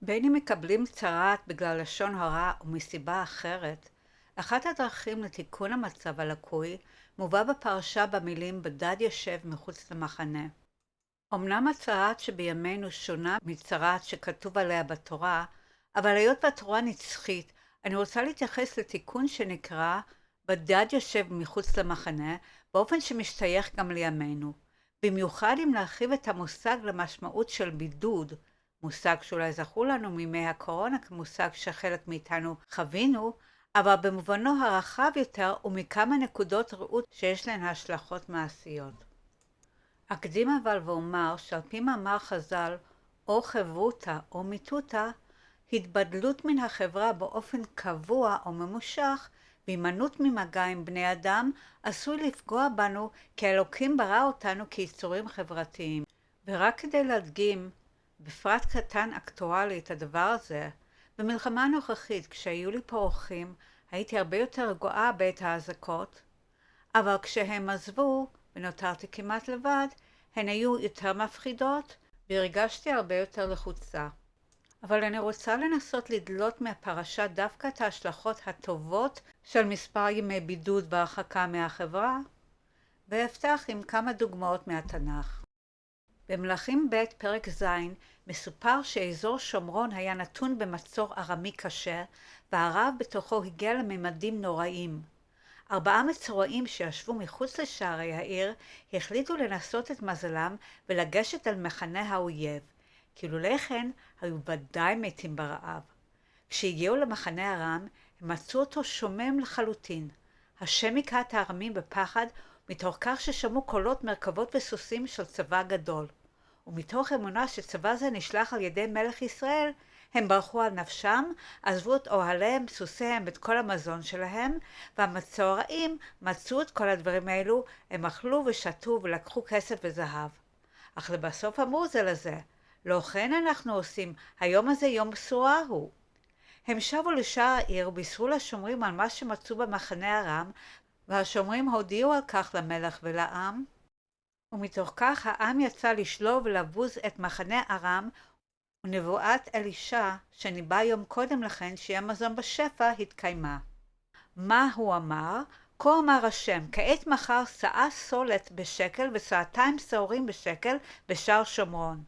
בין אם מקבלים צרעת בגלל לשון הרע או מסיבה אחרת, אחת הדרכים לתיקון המצב הלקוי מובא בפרשה במילים בדד ישב מחוץ למחנה. אמנם הצרעת שבימינו שונה מצרעת שכתוב עליה בתורה, אבל היות והתורה נצחית, אני רוצה להתייחס לתיקון שנקרא בדד יושב מחוץ למחנה, באופן שמשתייך גם לימינו. במיוחד אם להרחיב את המושג למשמעות של בידוד, מושג שאולי זכור לנו מימי הקורונה כמושג שחלק מאיתנו חווינו, אבל במובנו הרחב יותר ומכמה נקודות ראות שיש להן השלכות מעשיות. אקדים אבל ואומר שעל פי מאמר חז"ל, או חברותא או מיתותא, התבדלות מן החברה באופן קבוע או ממושך, והימנעות ממגע עם בני אדם, עשוי לפגוע בנו כי אלוקים ברא אותנו כיצורים חברתיים. ורק כדי להדגים, בפרט קטן אקטואלי את הדבר הזה, במלחמה הנוכחית כשהיו לי פה אורחים, הייתי הרבה יותר רגועה בעת האזעקות, אבל כשהם עזבו ונותרתי כמעט לבד, הן היו יותר מפחידות והרגשתי הרבה יותר לחוצה. אבל אני רוצה לנסות לדלות מהפרשה דווקא את ההשלכות הטובות של מספר ימי בידוד והרחקה מהחברה, ואפתח עם כמה דוגמאות מהתנ"ך. במלכים ב' פרק ז' מסופר שאזור שומרון היה נתון במצור ארמי קשה, והרעב בתוכו הגיע לממדים נוראים. 4 מצורעים שישבו מחוץ לשערי העיר החליטו לנסות את מזלם ולגשת על מחנה האויב, כי לולא כן היו ודאי מתים ברעב. כשהגיעו למחנה ארם הם מצאו אותו שומם לחלוטין. השם היכה את הארמים בפחד מתוך כך ששמעו קולות מרכבות וסוסים של צבא גדול. ומתוך אמונה שצבא זה נשלח על ידי מלך ישראל, הם ברחו על נפשם, עזבו את אוהליהם, סוסיהם ואת כל המזון שלהם, והמצורעים מצאו את כל הדברים האלו, הם אכלו ושתו ולקחו כסף וזהב. אך לבסוף אמרו זה לזה, לא כן אנחנו עושים, היום הזה יום בשורה הוא. הם שבו לשער העיר ובישרו לשומרים על מה שמצאו במחנה ארם, והשומרים הודיעו על כך למלך ולעם, ומתוך כך העם יצא לשלוב ולבוז את מחנה ארם, ונבואת אלישע שניבא יום קודם לכן שיהיה מזון בשפע התקיימה. מה הוא אמר? כה אמר השם, כעת מחר שאה סולת בשקל ושאתיים שעורים בשקל בשער שומרון.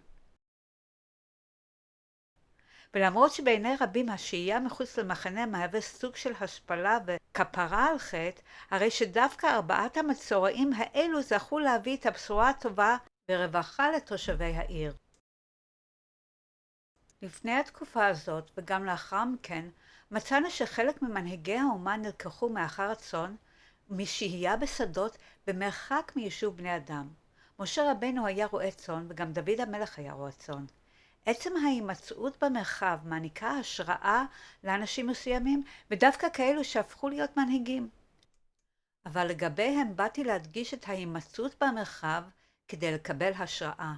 ולמרות שבעיני רבים השהייה מחוץ למחנה מהווה סוג של השפלה וכפרה על חטא, הרי שדווקא 4 המצורעים האלו זכו להביא את הבשורה הטובה ורווחה לתושבי העיר. לפני התקופה הזאת וגם לאחר מכן, מצאנו שחלק ממנהיגי האומה נלקחו מאחר הצאן משהייה בשדות במרחק מיישוב בני אדם. משה רבנו היה רועה צאן וגם דוד המלך היה רועה צאן. עצם ההימצאות במרחב מעניקה השראה לאנשים מסוימים, ודווקא כאלו שהפכו להיות מנהיגים. אבל לגביהם באתי להדגיש את ההימצאות במרחב כדי לקבל השראה.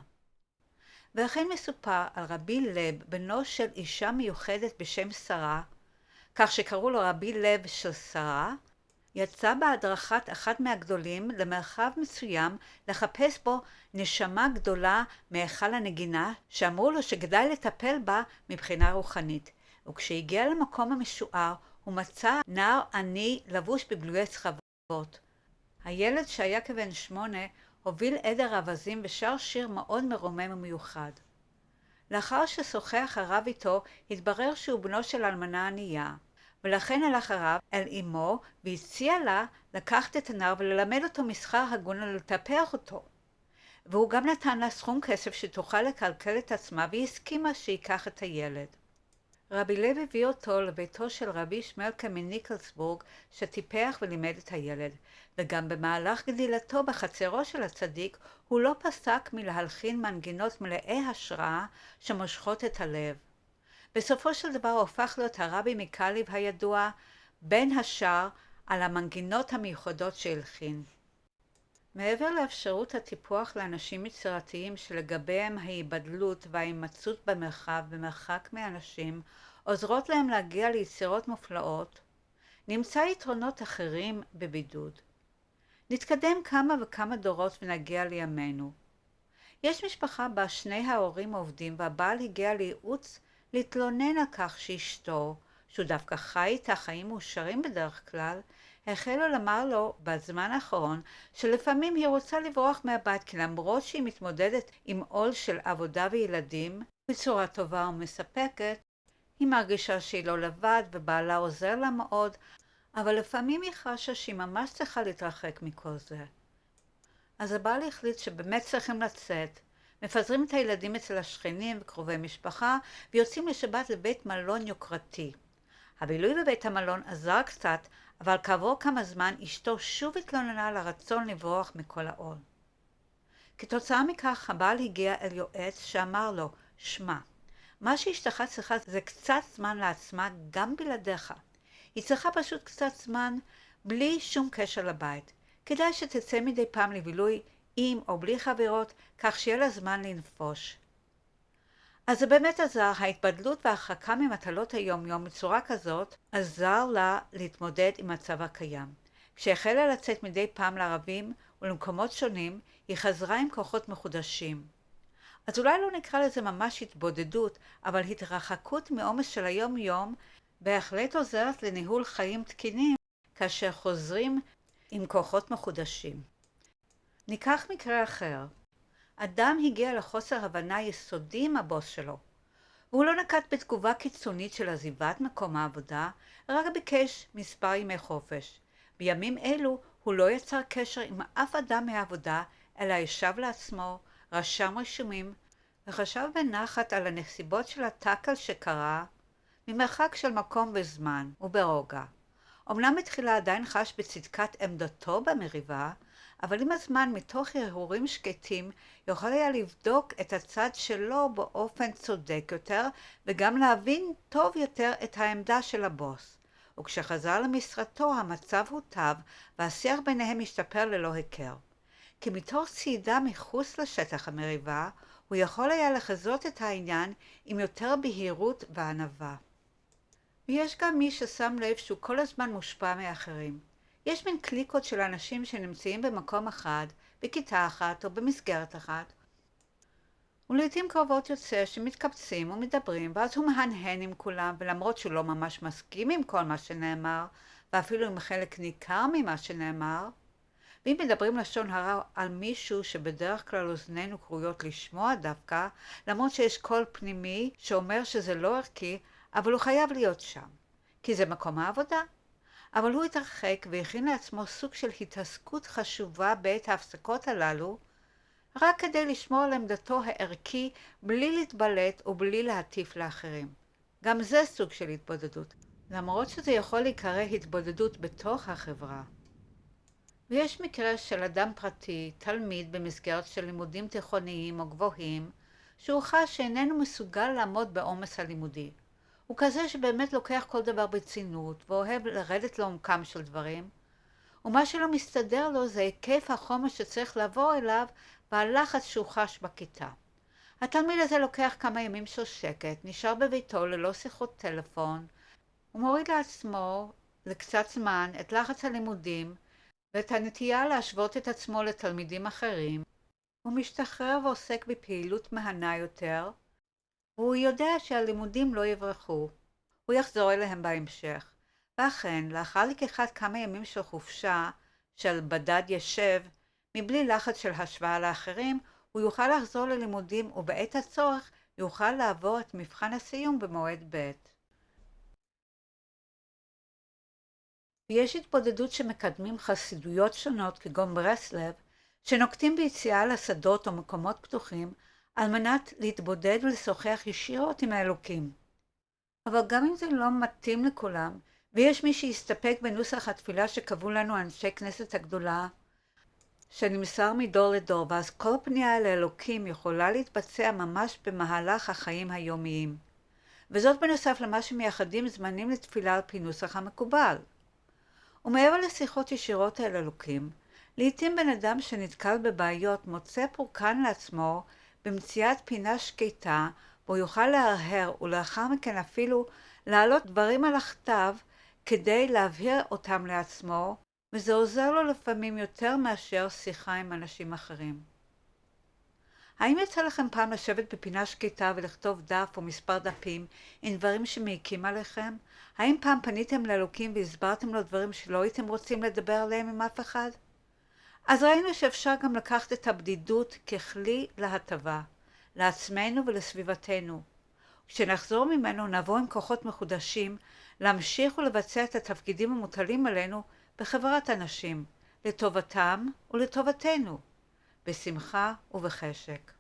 ואכן מסופר על רבי לב, בנו של אישה מיוחדת בשם שרה, כך שקראו לו רבי לב של שרה, יצא בהדרכת אחד מהגדולים למרחב מסוים לחפש בו נשמה גדולה מהיכל הנגינה, שאמרו לו שכדאי לטפל בה מבחינה רוחנית. וכשהגיע למקום המשוער, הוא מצא נער עני לבוש בגלויי סחבות. הילד שהיה כבן 8 הוביל עדר אווזים ושר שיר מאוד מרומם ומיוחד. לאחר ששוחח הרב איתו, התברר שהוא בנו של אלמנה ענייה. ולכן הלך הרב אל אמו והציע לה לקחת את הנער וללמד אותו מסחר הגון ולטפח אותו. והוא גם נתן לה סכום כסף שתוכל לקלקל את עצמה, והיא הסכימה שיקח את הילד. רבי לב הביא אותו לביתו של רבי שמעלקא מניקלסבורג שטיפח ולימד את הילד, וגם במהלך גדילתו בחצרו של הצדיק הוא לא פסק מלהלחין מנגינות מלאי השראה שמושכות את הלב. בסופו של דבר הופך להיות הרבי מקאליב הידוע, בין השאר על המנגינות המיוחדות שהלחין. מעבר לאפשרות הטיפוח לאנשים יצירתיים שלגביהם ההיבדלות וההימצאות במרחב במרחק מאנשים עוזרות להם להגיע ליצירות מופלאות, נמצא יתרונות אחרים בבידוד. נתקדם כמה וכמה דורות ונגיע לימינו. יש משפחה בה שני ההורים עובדים והבעל הגיע לייעוץ להתלונן על כך שאשתו, שהוא דווקא חי איתה חיים מאושרים בדרך כלל, החלו לומר לו בזמן האחרון שלפעמים היא רוצה לברוח מהבית, כי למרות שהיא מתמודדת עם עול של עבודה וילדים בצורה טובה ומספקת, היא מרגישה שהיא לא לבד ובעלה עוזר לה מאוד, אבל לפעמים היא חשה שהיא ממש צריכה להתרחק מכל זה. אז הבעל החליט שבאמת צריכים לצאת, מפזרים את הילדים אצל השכנים וקרובי משפחה ויוצאים לשבת לבית מלון יוקרתי. הבילוי בבית המלון עזר קצת, אבל כעבור כמה זמן אשתו שוב התלוננה על הרצון לברוח מכל העול. כתוצאה מכך הבעל הגיע אל יועץ שאמר לו, שמע, מה שאשתך צריכה זה קצת זמן לעצמה גם בלעדיך. היא צריכה פשוט קצת זמן בלי שום קשר לבית. כדאי שתצא מדי פעם לבילוי עם או בלי חברות, כך שיהיה לה זמן לנפוש. אז זה באמת עזר, ההתבדלות וההרחקה ממטלות היום-יום בצורה כזאת, עזר לה להתמודד עם מצב הקיים. כשהחלה לצאת מדי פעם לערבים ולמקומות שונים, היא חזרה עם כוחות מחודשים. אז אולי לא נקרא לזה ממש התבודדות, אבל התרחקות מעומס של היום-יום בהחלט עוזרת לניהול חיים תקינים כאשר חוזרים עם כוחות מחודשים. ניקח מקרה אחר. אדם הגיע לחוסר הבנה יסודי עם הבוס שלו. והוא לא נקט בתגובה קיצונית של עזיבת מקום העבודה, רק ביקש מספר ימי חופש. בימים אלו הוא לא יצר קשר עם אף אדם מהעבודה, אלא ישב לעצמו, רשם רישומים, וחשב בנחת על הנסיבות של התקל שקרה, ממרחק של מקום וזמן וברוגע. אמנם בתחילה עדיין חש בצדקת עמדתו במריבה, אבל עם הזמן מתוך הרהורים שקטים יכול היה לבדוק את הצד שלו באופן צודק יותר וגם להבין טוב יותר את העמדה של הבוס. וכשחזר למשרתו המצב הוטב והשיח ביניהם השתפר ללא היכר. כי מתוך צעידה מחוץ לשטח המריבה הוא יכול היה לחזות את העניין עם יותר בהירות וענווה. ויש גם מי ששם לב שהוא כל הזמן מושפע מאחרים. יש מין קליקות של אנשים שנמצאים במקום אחד, בכיתה אחת או במסגרת אחת. ולעיתים קרובות יוצא שמתקבצים ומדברים, ואז הוא מהנהן עם כולם, ולמרות שהוא לא ממש מסכים עם כל מה שנאמר, ואפילו עם חלק ניכר ממה שנאמר, ואם מדברים לשון הרע על מישהו שבדרך כלל אוזנינו קרויות לשמוע דווקא, למרות שיש קול פנימי שאומר שזה לא ערכי, אבל הוא חייב להיות שם, כי זה מקום העבודה. אבל הוא התרחק והכין לעצמו סוג של התעסקות חשובה בעת ההפסקות הללו, רק כדי לשמור על עמדתו הערכי בלי להתבלט ובלי להטיף לאחרים. גם זה סוג של התבודדות, למרות שזה יכול להיקרא התבודדות בתוך החברה. ויש מקרה של אדם פרטי, תלמיד במסגרת של לימודים תיכוניים או גבוהים, שהוא חש שאיננו מסוגל לעמוד בעומס הלימודי. הוא כזה שבאמת לוקח כל דבר ברצינות ואוהב לרדת לעומקם של דברים, ומה שלא מסתדר לו זה היקף החומר שצריך לעבור אליו והלחץ שהוא חש בכיתה. התלמיד הזה לוקח כמה ימים של שקט, נשאר בביתו ללא שיחות טלפון, ומוריד לעצמו לקצת זמן את לחץ הלימודים ואת הנטייה להשוות את עצמו לתלמידים אחרים. הוא משתחרר ועוסק בפעילות מהנה יותר, והוא יודע שהלימודים לא יברחו. הוא יחזור אליהם בהמשך. ואכן, לאחר לקיחת כמה ימים של חופשה, של בדד ישב, מבלי לחץ של השוואה לאחרים, הוא יוכל לחזור ללימודים ובעת הצורך יוכל לעבור את מבחן הסיום במועד ב'. ויש התבודדות שמקדמים חסידויות שונות כגון ברסלב, שנוקטים ביציאה לשדות או מקומות פתוחים על מנת להתבודד ולשוחח ישירות עם האלוקים. אבל גם אם זה לא מתאים לכולם, ויש מי שיסתפק בנוסח התפילה שקבעו לנו אנשי כנסת הגדולה, שנמסר מדור לדור, ואז כל פנייה אל האלוקים יכולה להתבצע ממש במהלך החיים היומיים. וזאת בנוסף למה שמייחדים זמנים לתפילה על פי נוסח המקובל. ומעבר לשיחות ישירות אל אלוקים, לעתים בן אדם שנתקל בבעיות מוצא פורקן לעצמו במציאת פינה שקטה, בו יוכל להרהר ולאחר מכן אפילו להעלות דברים על הכתב כדי להבהיר אותם לעצמו, וזה עוזר לו לפעמים יותר מאשר שיחה עם אנשים אחרים. האם יצא לכם פעם לשבת בפינה שקטה ולכתוב דף או מספר דפים עם דברים שמעיקים עליכם? האם פעם פניתם לאלוקים והסברתם לו דברים שלא הייתם רוצים לדבר עליהם עם אף אחד? אז ראינו שאפשר גם לקחת את הבדידות ככלי להטבה, לעצמנו ולסביבתנו. כשנחזור ממנו נבוא עם כוחות מחודשים להמשיך ולבצע את התפקידים המוטלים עלינו בחברת אנשים, לטובתם ולטובתנו, בשמחה ובחשק.